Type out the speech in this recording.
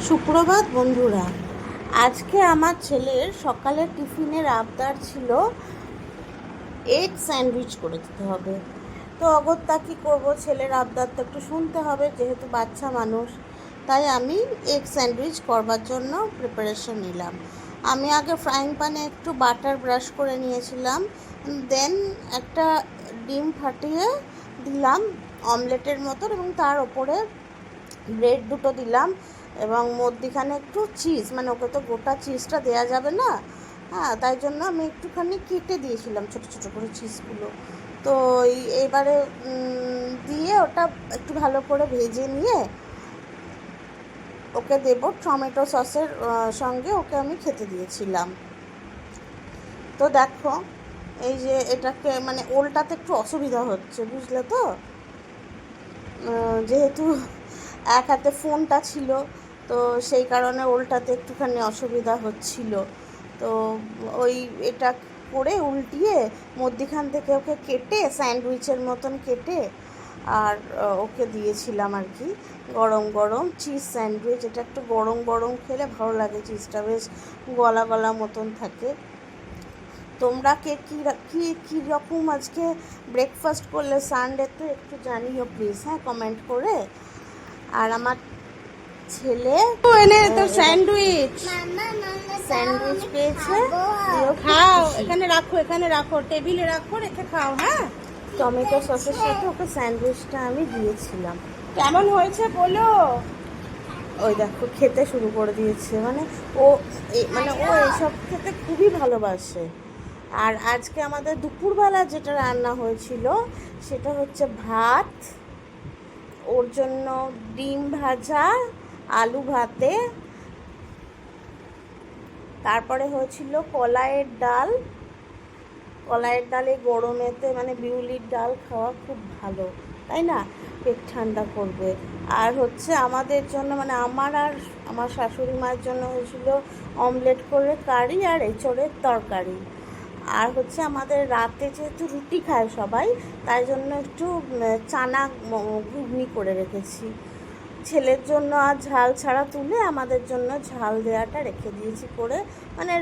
সুপ্রভাত বন্ধুরা। আজকে আমার ছেলের সকালের টিফিনের আবদার ছিল এগ স্যান্ডউইচ করে দিতে হবে। তো অগত্যা কী করবো, ছেলের আবদার তো একটু শুনতে হবে, যেহেতু বাচ্চা মানুষ। তাই আমি এগ স্যান্ডউইচ করবার জন্য প্রিপারেশন নিলাম। আমি আগে ফ্রাইং প্যানে একটু বাটার ব্রাশ করে নিয়েছিলাম, দেন একটা ডিম ফাটিয়ে দিলাম অমলেটের মতো, এবং তার ওপরে ব্রেড দুটো দিলাম, এবং মধ্যিখানে একটু চিজ, মানে ওকে তো গোটা চিজটা দেওয়া যাবে না, হ্যাঁ, তাই জন্য আমি একটুখানি কেটে দিয়েছিলাম ছোটো ছোটো করে চিজগুলো। তো এবারে দিয়ে ওটা একটু ভালো করে ভেজে নিয়ে ওকে দেবো টমেটো সসের সঙ্গে, ওকে আমি খেতে দিয়েছিলাম। তো দেখো, এই যে এটাকে মানে ওলটাতে একটু অসুবিধা হচ্ছে, বুঝলে তো, যেহেতু এক হাতে ফোনটা ছিল, তো সেই কারণে ওলটাতে একটুখানি অসুবিধা হচ্ছিল। তো ওই এটা করে উল্টিয়ে মধ্যিখান থেকে ওকে কেটে স্যান্ডউইচের মতন কেটে আর ওকে দিয়েছিলাম আর কি। গরম গরম চিজ স্যান্ডউইচ, এটা একটু গরম গরম খেলে ভালো লাগে, চিজটা বেশ গলা গলা মতন থাকে। তোমরা কে কী রকম আজকে ব্রেকফাস্ট করলে সানডেতে একটু জানিও প্লিজ, হ্যাঁ, কমেন্ট করে। আর আমার ছেলে এনে তো স্যান্ডউইচ স্যান্ডউইচ পেয়েছে, খাও, এখানে রাখো টেবিলে রাখো, রেখে খাও, হ্যাঁ। টমেটো সসের সাথে ওকে স্যান্ডউইচটা আমি দিয়েছিলাম। কেমন হয়েছে বলো। ওই দেখো খেতে শুরু করে দিয়েছে, মানে ও এইসব খেতে খুবই ভালোবাসে। আর আজকে আমাদের দুপুরবেলা যেটা রান্না হয়েছিল সেটা হচ্ছে ভাত, ওর জন্য ডিম ভাজা, আলু ভাতে, তারপরে হয়েছিল কলাইয়ের ডাল। কলাইয়ের ডালে গরমেতে মানে বিউলির ডাল খাওয়া খুব ভালো, তাই না, পেট ঠান্ডা করবে। আর হচ্ছে আমাদের জন্য মানে আমার আর আমার শাশুড়ি মায়ের জন্য হয়েছিল অমলেট করে কারি আর এঁচোড়ের তরকারি। আর হচ্ছে আমাদের রাতে যেহেতু রুটি খায় সবাই, তাই জন্য একটু চানা ঘুগনি করে রেখেছি। ছেলের জন্য আর ঝাল ছাড়া তুলে আমাদের জন্য ঝাল দেওয়াটা রেখে দিয়েছি করে, মানে